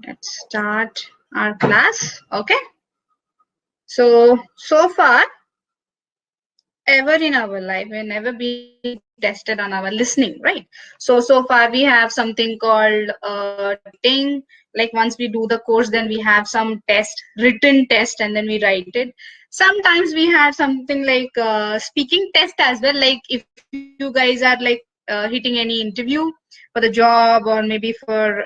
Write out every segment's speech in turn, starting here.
Let's start our class. Okay. So far, ever in our life, we've never been tested on our listening, right? So far we have something called writing. Like once we do the course, then we have some test, written test, and then we write it. Sometimes we have something like speaking test as well. Like if you guys are like hitting any interview for the job or maybe for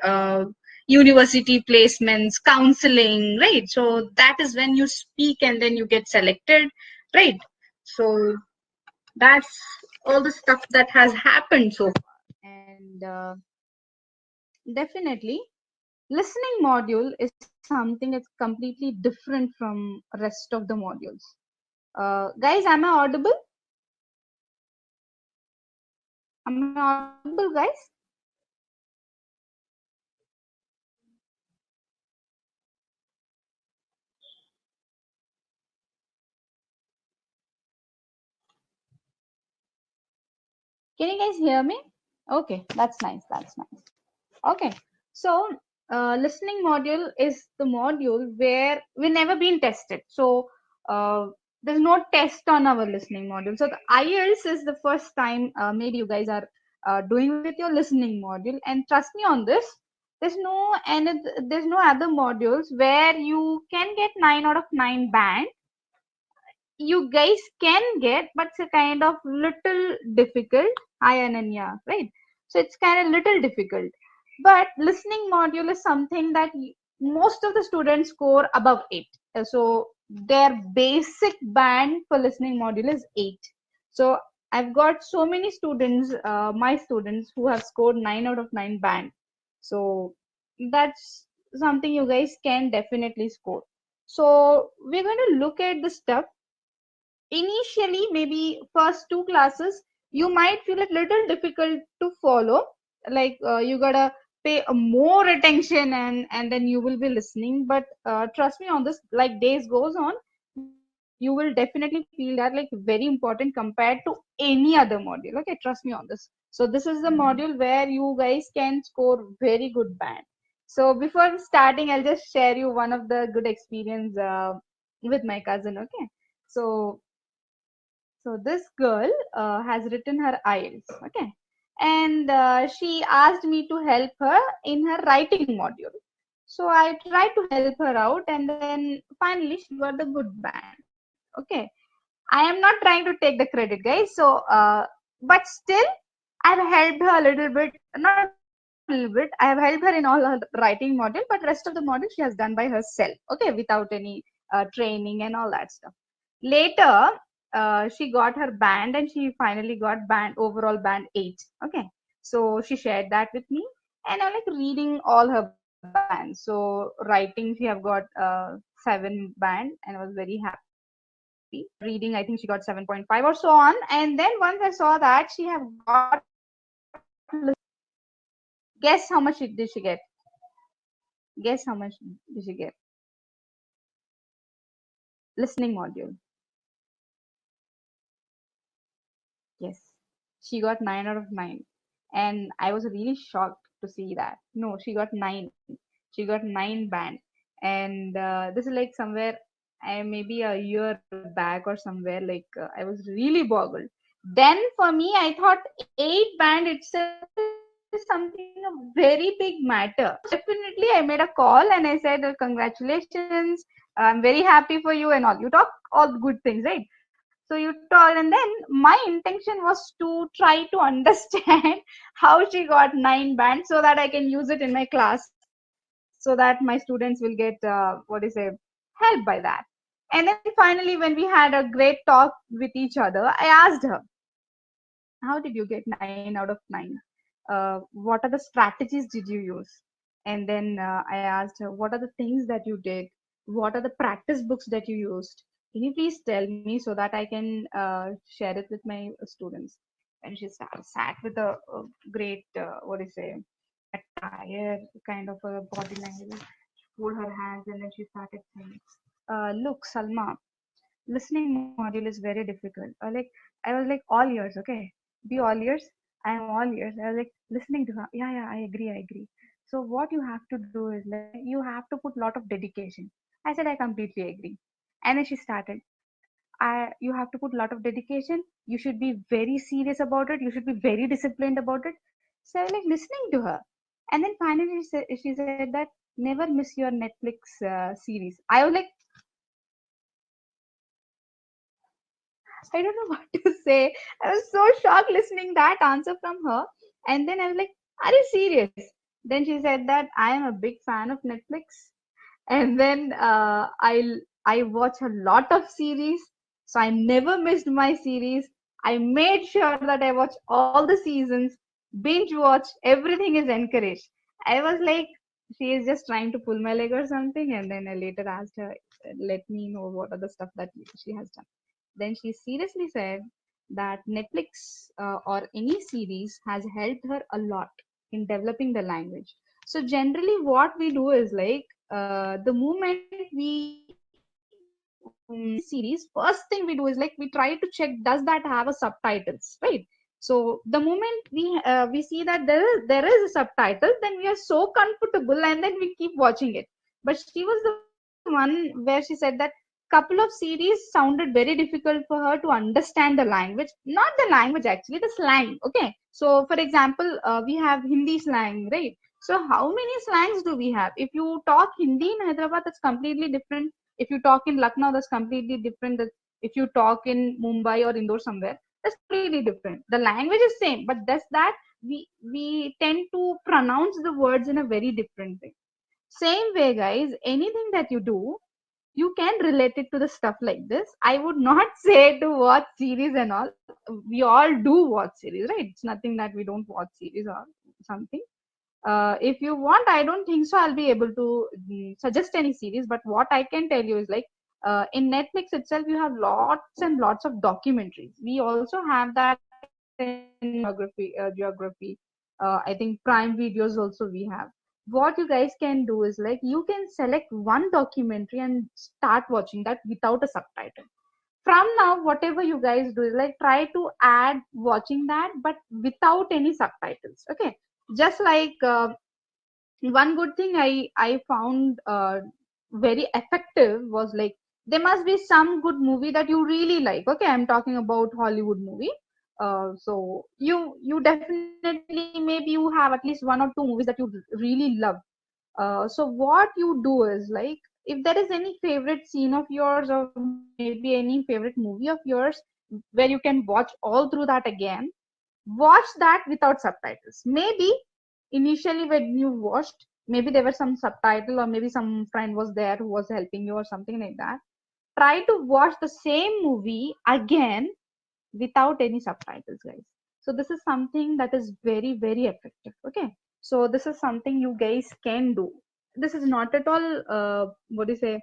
university placements, counseling, right? So that is when you speak and then you get selected, right? So that's all the stuff that has happened so far. And definitely, listening module is something that's completely different from rest of the modules. Guys, am I audible? Am I audible, guys? Can you guys hear me? Okay, that's nice. That's nice. Okay, so listening module is the module where we never been tested. So there's no test on our listening module. So the IELTS is the first time maybe you guys are doing with your listening module. And trust me on this, there's no other modules where you can get 9 out of 9 band. You guys can get, but it's a kind of little difficult. Hi Ananya, right? So it's kind of little difficult. But listening module is something that most of the students score above 8. So their basic band for listening module is 8. So I've got so many students, my students, who have scored 9 out of 9 band. So that's something you guys can definitely score. So we're going to look at the stuff. Initially, maybe first 2 classes, you might feel it little difficult to follow. Like you gotta pay more attention, and then you will be listening. But trust me on this, like days goes on, you will definitely feel that like very important compared to any other module. Okay, trust me on this. So this is the module where you guys can score very good band. So before starting, I'll just share you one of the good experience with my cousin. Okay, so this girl has written her IELTS, okay, and she asked me to help her in her writing module. So I tried to help her out, and then finally she got the good band. Okay, I am not trying to take the credit, guys. So, but still, I've helped her a little bit, not a little bit. I have helped her in all her writing module, but rest of the module she has done by herself, okay, without any training and all that stuff. Later, she got her band and she finally got band overall band 8. Okay, so she shared that with me, and I'm like reading all her bands. So writing, she have got 7 band, and I was very happy. Reading, I think she got 7.5 or so on. And then once I saw that she have got listening module, guess how much did she get? Guess how much did she get? Listening module. Yes, she got 9 out of 9, and I was really shocked to see that. No, she got 9. She got 9 band, and this is like somewhere, maybe a year back or somewhere. Like I was really boggled. Then for me, I thought 8 band itself is something a very big matter. Definitely, I made a call and I said, "Congratulations! I'm very happy for you," and all. You talk all good things, right? So you told, and then my intention was to try to understand how she got 9 bands so that I can use it in my class, so that my students will get help by that. And then finally, when we had a great talk with each other, I asked her, "How did you get 9 out of 9? What are the strategies did you use?" And then I asked her, "What are the things that you did? What are the practice books that you used? Can you please tell me so that I can share it with my students?" And she sat with a great, attire, kind of a body language, hold her hands, and then she started saying, "Look, Salma, listening module is very difficult." I was like all ears. Okay, be all ears. I am all ears. I was like listening to her. Yeah, yeah, I agree, I agree. So what you have to do is like you have to put a lot of dedication. I said I completely agree. And then she started. You have to put a lot of dedication. You should be very serious about it. You should be very disciplined about it. So I was like listening to her. And then finally she said that never miss your Netflix series. I was like, I don't know what to say. I was so shocked listening that answer from her. And then I was like, are you serious? Then she said that I am a big fan of Netflix. And then I watch a lot of series, so I never missed my series. I made sure that I watch all the seasons, binge watch, everything is encouraged. I was like, she is just trying to pull my leg or something. And then I later asked her, let me know what are the stuff that she has done. Then she seriously said that Netflix or any series has helped her a lot in developing the language. So generally what we do is like the moment we see any series, first thing we do is like we try to check does that have a subtitles, right? So the moment we see that there is a subtitle, then we are so comfortable and then we keep watching it. But she was the one where she said that couple of series sounded very difficult for her to understand the language, not the language actually, the slang. Okay, so for example, we have Hindi slang, right? So how many slangs do we have? If you talk Hindi in Hyderabad, that's completely different. If you talk in Lucknow, that's completely different. If you talk in Mumbai or Indore somewhere, that's completely different. The language is same, but that's that we tend to pronounce the words in a very different way. Same way, guys, anything that you do, you can relate it to the stuff like this. I would not say to watch series and all. We all do watch series, right? It's nothing that we don't watch series or something. If you want, I don't think so I'll be able to suggest any series, but what I can tell you is like in Netflix itself you have lots and lots of documentaries. We also have that in geography. I think Prime Videos also we have. What you guys can do is like you can select one documentary and start watching that without a subtitle. From now whatever you guys do is like try to add watching that but without any subtitles. Okay, just like one good thing I found very effective was like there must be some good movie that you really like. Okay, I'm talking about Hollywood movie. So you definitely maybe you have at least one or two movies that you really love. So what you do is like if there is any favorite scene of yours or maybe any favorite movie of yours where you can watch all through that again, watch that without subtitles. Maybe initially when you watched, maybe there was some subtitle or maybe some friend was there who was helping you or something like that. Try to watch the same movie again without any subtitles, guys. So this is something that is very, very effective. Okay. So this is something you guys can do. This is not at all, what do you say,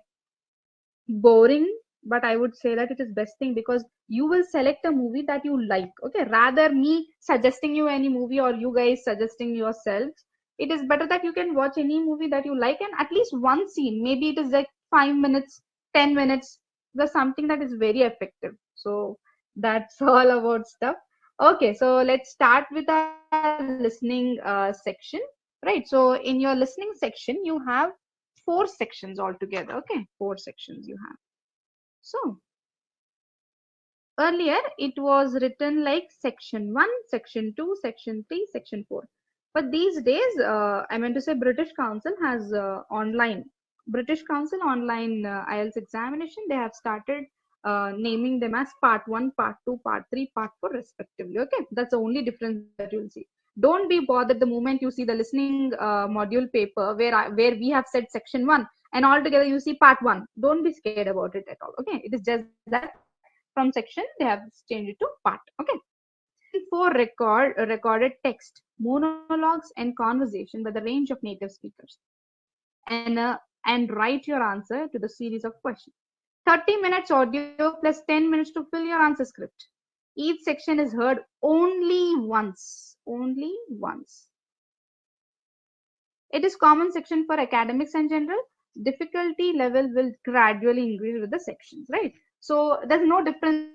boring, but I would say that it is best thing because you will select a movie that you like. Okay, rather me suggesting you any movie or you guys suggesting yourselves, it is better that you can watch any movie that you like and at least one scene, maybe it is like 5 minutes, 10 minutes, there's something that is very effective. So that's all about stuff. Okay, so let's start with our listening section. Right, so in your listening section you have four sections altogether. Okay, four sections you have. So earlier it was written like section 1, section 2, section 3, section 4. But these days, I meant to say British Council has British Council online IELTS examination. They have started naming them as part 1, part 2, part 3, part 4 respectively. Okay, that's the only difference that you'll see. Don't be bothered the moment you see the listening module paper where we have said section 1 and altogether you see part 1. Don't be scared about it at all. Okay, it is just that from section they have changed it to part. Okay, section 4 recorded text, monologues and conversation by the range of native speakers, and write your answer to the series of questions. 30 minutes audio plus 10 minutes to fill your answer script. Each section is heard only once. Only once. It is common section for academics and general. Difficulty level will gradually increase with the sections, right? So there's no difference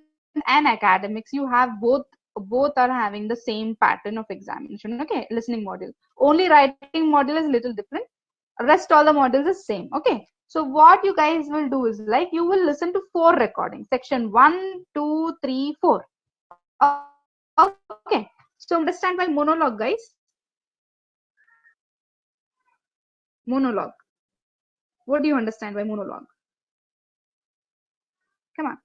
in academics. You have both both are having the same pattern of examination. Okay, listening module. Only writing module is little different. Rest all the modules is same. Okay. So what you guys will do is like you will listen to 4 recordings. Section 1, 2, 3, 4. Okay. So understand by monologue, guys. Monologue. What do you understand by monologue? Come on.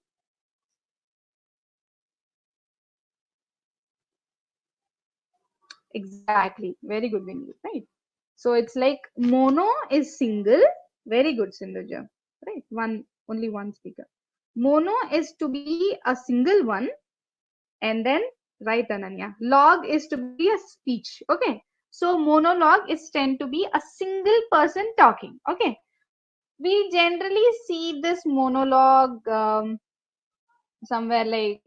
Exactly. Very good, Vinny. Right. So it's like mono is single. Very good, Sindhuja. Right. Only one speaker. Mono is to be a single one, and then right, Ananya. Log is to be a speech. Okay. So monologue is tend to be a single person talking. Okay. We generally see this monologue somewhere like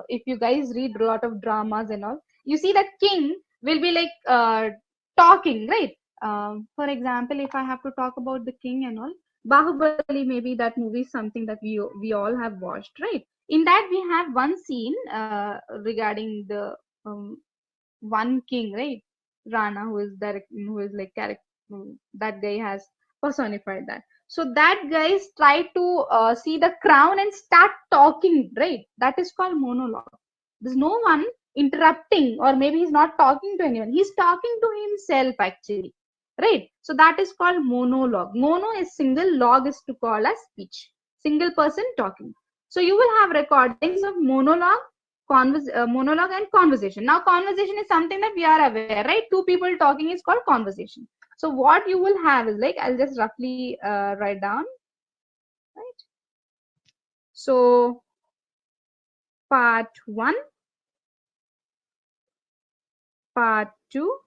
if you guys read a lot of dramas and all, you see that king will be like talking, right? For example, if I have to talk about the king and all, Bahubali, maybe that movie is something that we all have watched, right? In that we have one scene regarding the one king, right? Rana, who is like character, that guy has personified that. So that guys try to see the crown and start talking, right? That is called monologue. There's no one interrupting, or maybe he's not talking to anyone. He's talking to himself actually, right? So that is called monologue. Mono is single, log is to call as speech. Single person talking. So you will have recordings of monologue, monologue and conversation. Now conversation is something that we are aware, right? Two people talking is called conversation. So what you will have is like, I'll just roughly write down, right? So part 1, part 2,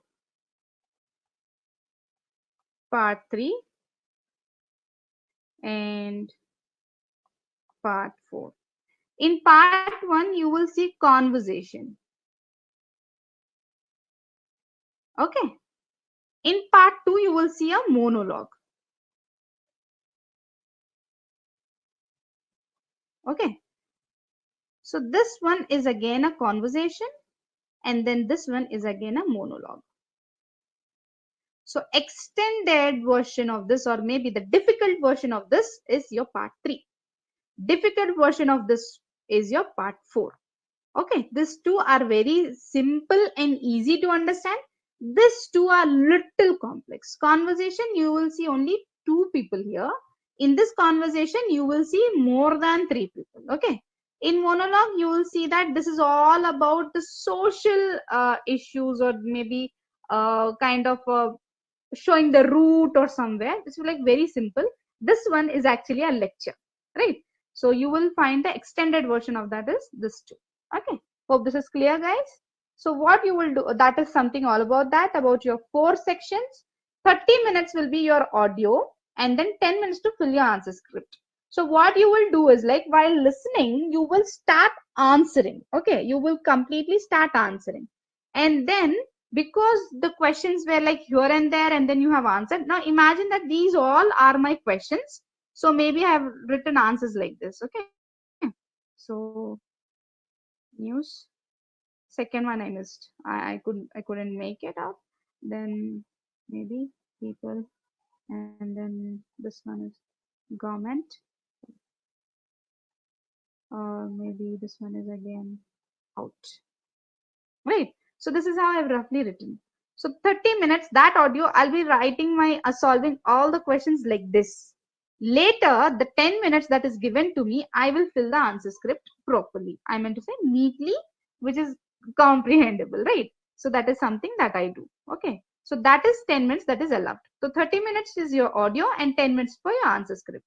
part 3, and part 4. In part 1 you will see conversation. Okay. In part 2 you will see a monologue. Okay. So this one is again a conversation, and then this one is again a monologue. So extended version of this, or maybe the difficult version of this, is your part 3. Difficult version of this is your part 4. Okay, these two are very simple and easy to understand. These two are little complex. Conversation, you will see only 2 people here. In this conversation, you will see more than 3 people. Okay. In monologue, you will see that this is all about the social issues, or maybe kind of showing the route or somewhere. This is like very simple. This one is actually a lecture, right? So you will find the extended version of that is this too. Okay, hope this is clear, guys. So what you will do, that is something all about that, about your 4 sections. 30 minutes will be your audio, and then 10 minutes to fill your answer script. So what you will do is like while listening, you will start answering. Okay, you will completely start answering, and then because the questions were like here and there, and then you have answered. Now imagine that these all are my questions, so maybe I have written answers like this. Okay, so news, second one I missed. I couldn't make it out. Then maybe people, and then this one is government, or maybe this one is again out. Right. So this is how I've roughly written. So 30 minutes, that audio, I'll be writing my solving all the questions like this. Later, the 10 minutes that is given to me, I will fill the answer script properly. I meant to say neatly, which is comprehensible, right? So that is something that I do. Okay. So that is 10 minutes that is allowed. So 30 minutes is your audio and 10 minutes for your answer script.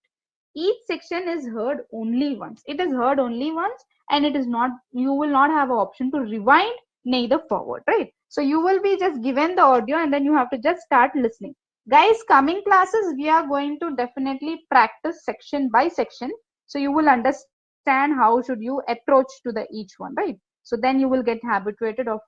Each section is heard only once. It is heard only once, and it is not, you will not have an option to rewind neither forward, right? So you will be just given the audio, and then you have to just start listening. Guys, coming classes, we are going to definitely practice section by section, so you will understand how should you approach to the each one, right? So then you will get habituated of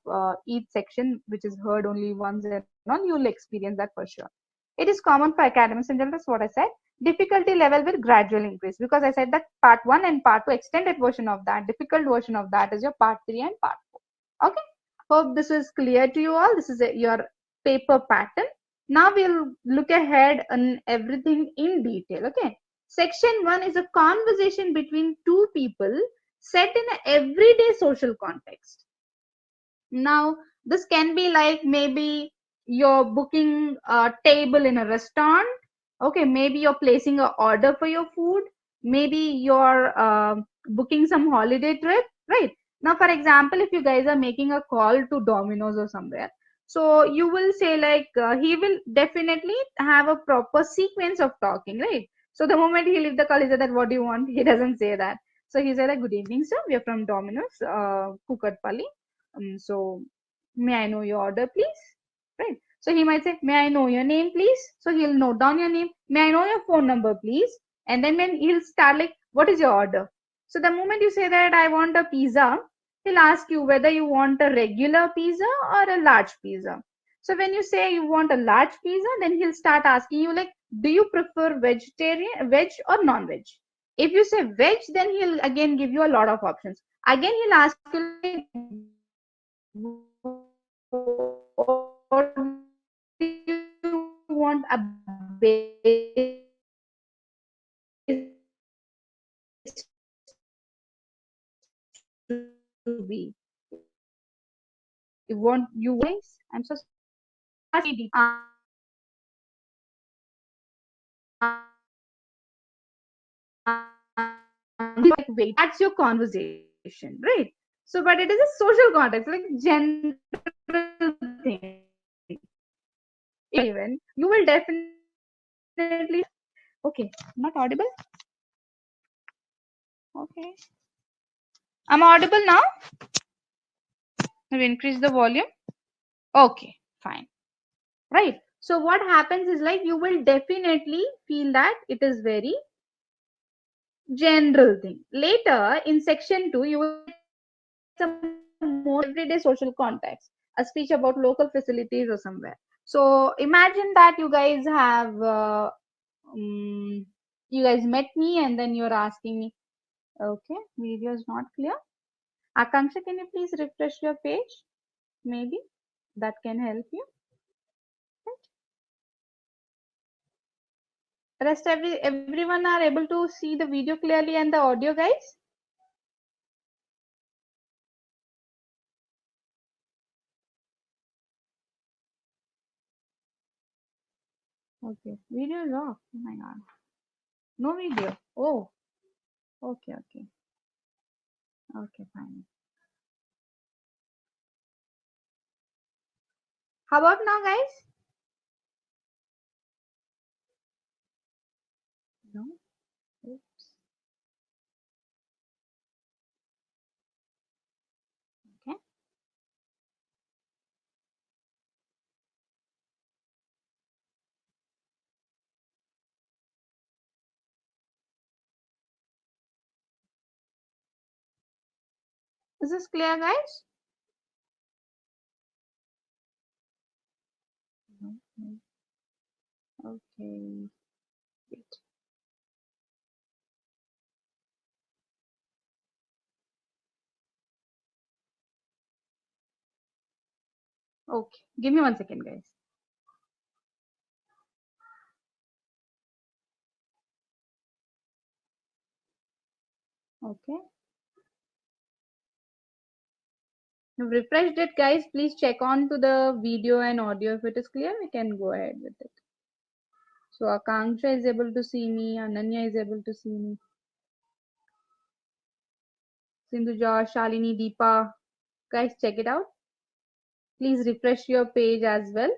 each section which is heard only once, and on you will experience that for sure. It is common for academics in general. That's what I said. Difficulty level will gradually increase, because I said that part 1 and part 2 extended version of that, difficult version of that is your part 3 and part 4. Okay, hope this is clear to you all. This is your paper pattern. Now we'll look ahead on everything in detail. Okay, section 1 is a conversation between two people set in an everyday social context. Now, this can be like maybe you're booking a table in a restaurant. Okay, maybe you're placing an order for your food. Maybe you're booking some holiday trip, right? Now, for example, if you guys are making a call to Domino's or somewhere, so you will say like he will definitely have a proper sequence of talking, right? So the moment he leave the call, he said that what do you want? He doesn't say that. So he said like, good evening, sir. We are from Domino's, Kukatpally. So may I know your order, please? Right. So he might say, may I know your name, please? So he'll note down your name. May I know your phone number, please? And then when he'll start like, what is your order? So the moment you say that I want a pizza, he'll ask you whether you want a regular pizza or a large pizza. So when you say you want a large pizza, then he'll start asking you like, do you prefer vegetarian, veg or non-veg? If you say veg, then he'll again give you a lot of options. Again, he'll ask you like, or do you want a base to be? You want you guys? I'm so sorry. Like wait, that's your conversation, right? So, but it is a social context, like general thing. Even you will definitely okay. Not audible. Okay, I'm audible now. Have increased the volume. Okay, fine. Right. So what happens is like you will definitely feel that it is very general thing. Later in section 2, you will get some more everyday social context, a speech about local facilities or somewhere. So imagine that um, you guys met me and then you're asking me, okay, video is not clear. Akanksha, can you please refresh your page? Maybe that can help you. Rest everyone are able to see the video clearly and the audio, guys? Okay, video is off. Oh my god. No video. Oh, okay, okay. Okay, fine. How about now, guys? No. Oops. Okay. Is this clear, guys? No, no. Okay. Wait. Okay. Give me 1 second, guys. Okay. I've refreshed it, guys. Please check on to the video and audio. If it is clear, we can go ahead with it. So Akanksha is able to see me. Ananya is able to see me. Sindhuja, Shalini, Deepa. Guys, check it out. Please refresh your page as well.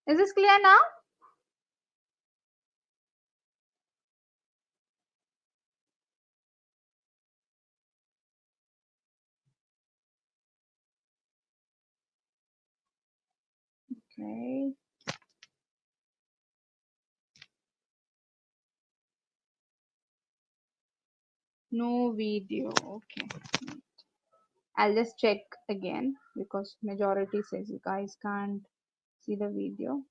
Is this clear now? Okay. No video. Okay. I'll just check again because majority says you guys can't see the video.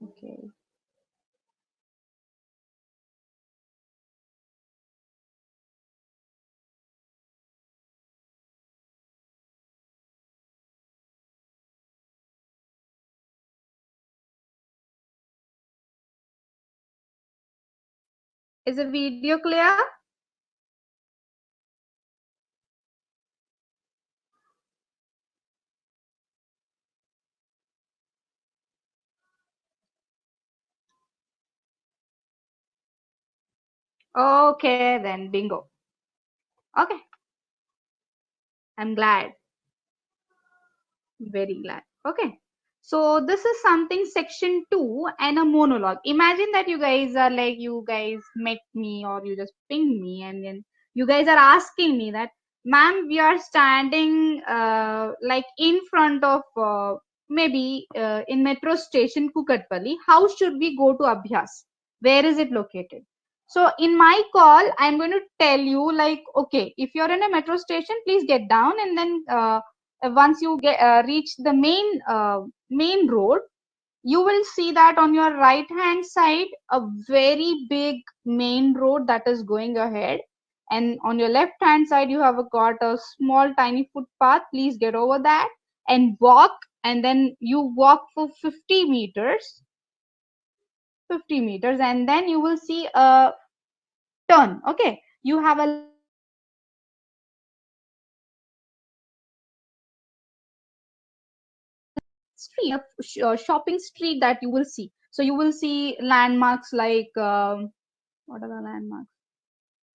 Okay. Is the video clear? Okay, then bingo. Okay, I'm glad. Very glad. Okay. So this is something section 2 and a monologue. Imagine that you guys are like, you guys met me or you just pinged me and then you guys are asking me that, ma'am, we are standing like in front of maybe in metro station Kukatpalli. How should we go to Abhyas? Where is it located? So in my call, I'm going to tell you like, okay, if you're in a metro station, please get down and then once you get reach the main road, you will see that on your right hand side a very big main road that is going ahead, and on your left hand side you have got a small tiny footpath. Please get over that and walk, and then you walk for 50 meters, and then you will see a turn. Okay, you have a street, a shopping street that you will see. So you will see landmarks like what are the landmarks?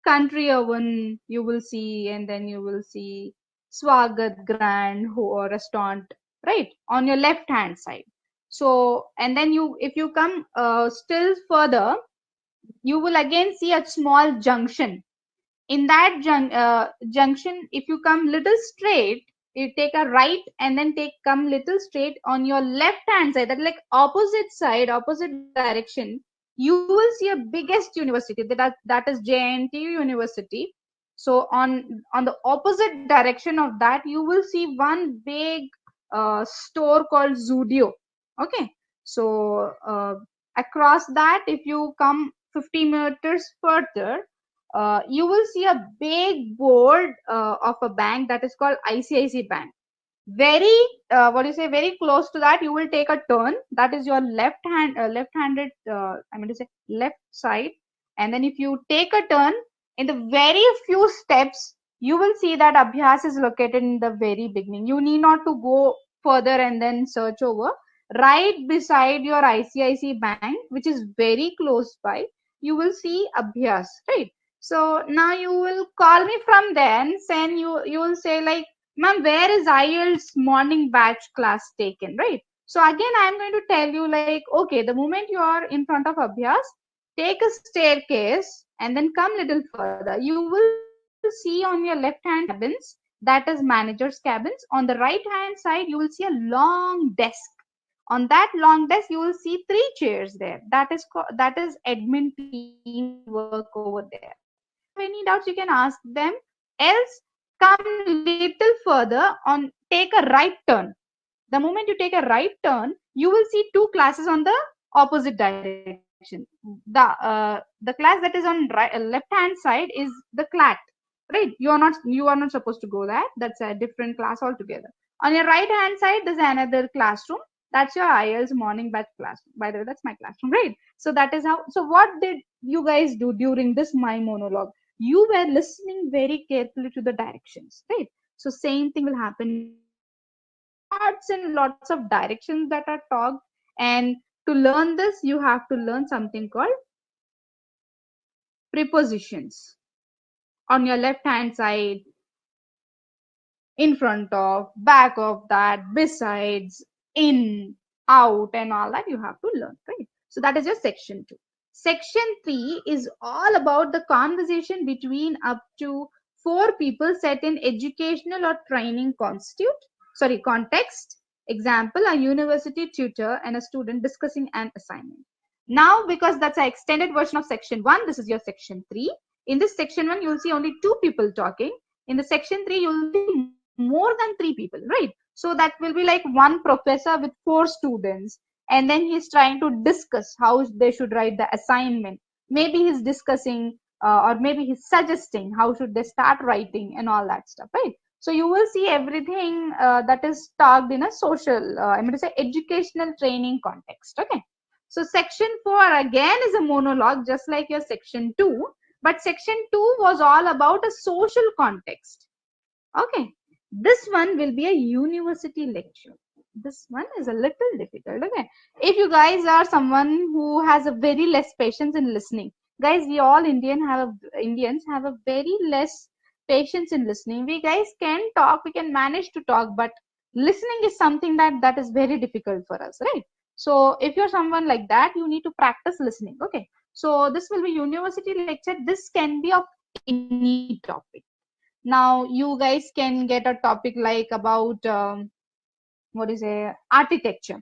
Country Oven you will see, and then you will see Swagat Grand restaurant right on your left hand side. So and then you, if you come still further, you will again see a small junction. In that junction, if you come little straight, you take a right and then take come little straight on your left hand side, that like opposite side, opposite direction, you will see a biggest university, that is JNTU University. So on the opposite direction of that, you will see one big store called Zudio. Okay, so across that, if you come 50 meters further, you will see a big board of a bank that is called ICICI Bank. Very, what do you say? Very close to that, you will take a turn. That is your left-handed. I mean to say left side. And then if you take a turn, in the very few steps, you will see that Abhyas is located in the very beginning. You need not to go further and then search over. Right beside your ICICI Bank, which is very close by, you will see Abhyas, right? So now you will call me from there, and then you will say like, ma'am, where is IELTS morning batch class taken, right? So again, I'm going to tell you like, okay, the moment you are in front of Abhyas, take a staircase and then come little further. You will see on your left hand cabins, that is manager's cabins. On the right hand side, you will see a long desk. On that long desk, you will see three chairs there. That is admin team work over there. If you have any doubts, you can ask them. Else, come little further on, take a right turn. The moment you take a right turn, you will see two classes on the opposite direction. The class that is on left hand side is the CLAT, right? You are not supposed to go there. That's a different class altogether. On your right hand side, there's another classroom. That's your IELTS morning batch classroom. By the way, that's my classroom, right? So that is how. So what did you guys do during this my monologue? You were listening very carefully to the directions, right? So same thing will happen in Abhyas. Lots and lots of directions that are talked, and to learn this, you have to learn something called prepositions. On your left hand side, in front of, back of that, besides, in, out, and all that you have to learn, right? So that is your section 2. Section 3 is all about the conversation between up to 4 people set in educational or training context. Example, a university tutor and a student discussing an assignment. Now, because that's an extended version of section 1, this is your section 3. In this section 1, you'll see only 2 people talking. In the section 3, you'll see more than 3 people, right? So that will be like one professor with 4 students, and then he's trying to discuss how they should write the assignment. Maybe he's discussing or maybe he's suggesting how should they start writing and all that stuff, right? So you will see everything that is talked in a social, I'm going to say educational training context. Okay. So section 4 again is a monologue, just like your section 2, but section 2 was all about a social context. Okay. This one will be a university lecture. This one is a little difficult. Okay. If you guys are someone who has a very less patience in listening, guys, we all Indians have a very less patience in listening. We guys can talk, we can manage to talk, but listening is something that is very difficult for us, right? So if you're someone like that, you need to practice listening. Okay. So this will be university lecture. This can be of any topic. Now you guys can get a topic like about what is a architecture.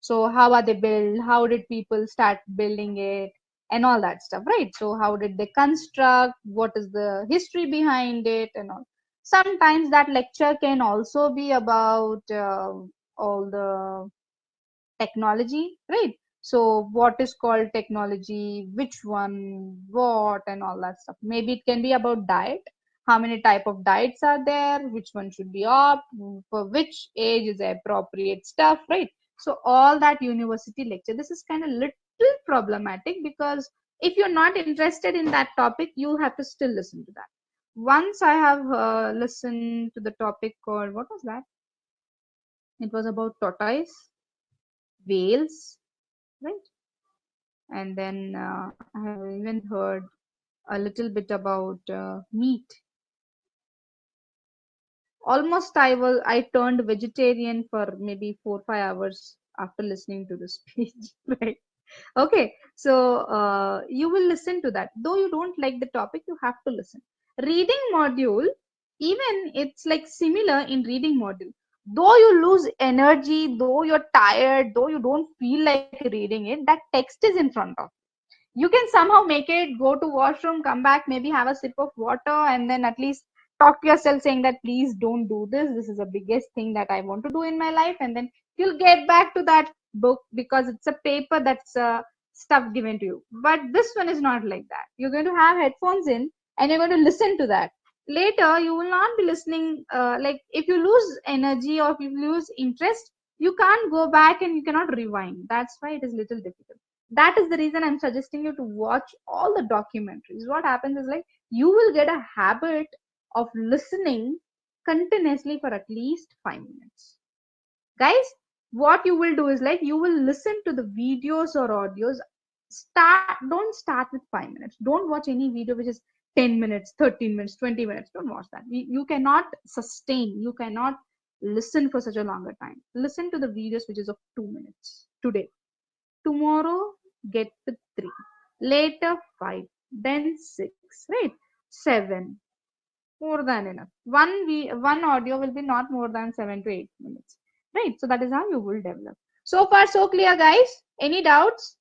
So how are they built? How did people start building it? And all that stuff, right? So how did they construct? What is the history behind it and all? Sometimes that lecture can also be about all the technology, right? So what is called technology, which one, what, and all that stuff. Maybe it can be about diet. How many type of diets are there? Which one should be up? For which age is the appropriate stuff, right? So all that university lecture. This is kind of little problematic because if you're not interested in that topic, you have to still listen to that. Once I have listened to the topic called, what was that? It was about tortoise, whales, right? And then I have even heard a little bit about meat. Almost I turned vegetarian for maybe 4 5 hours after listening to this speech, right? Okay, so you will listen to that. Though you don't like the topic, you have to listen. Reading module, even it's like similar in reading module. Though you lose energy, though you're tired, though you don't feel like reading it, that text is in front of you. Can somehow make it, go to washroom, come back, maybe have a sip of water, and then at least talk to yourself saying that please don't do this is the biggest thing that I want to do in my life, and then you'll get back to that book because it's a paper that's stuff given to you. But this one is not like that. You're going to have headphones in and you're going to listen to that. Later you will not be listening, like if you lose energy or if you lose interest, you can't go back and you cannot rewind. That's why it is little difficult. That is the reason I'm suggesting you to watch all the documentaries. What happens is like you will get a habit of listening continuously for at least 5 minutes. Guys, what you will do is like you will listen to the videos or audios. Don't start with 5 minutes. Don't watch any video which is 10 minutes, 13 minutes, 20 minutes. Don't watch that. You cannot sustain, you cannot listen for such a longer time. Listen to the videos which is of 2 minutes today. Tomorrow, get to 3. Later, 5. Then 6. Right? 7. More than enough. One audio will be not more than 7 to 8 minutes. Right? So that is how you will develop. So far, so clear, guys. Any doubts?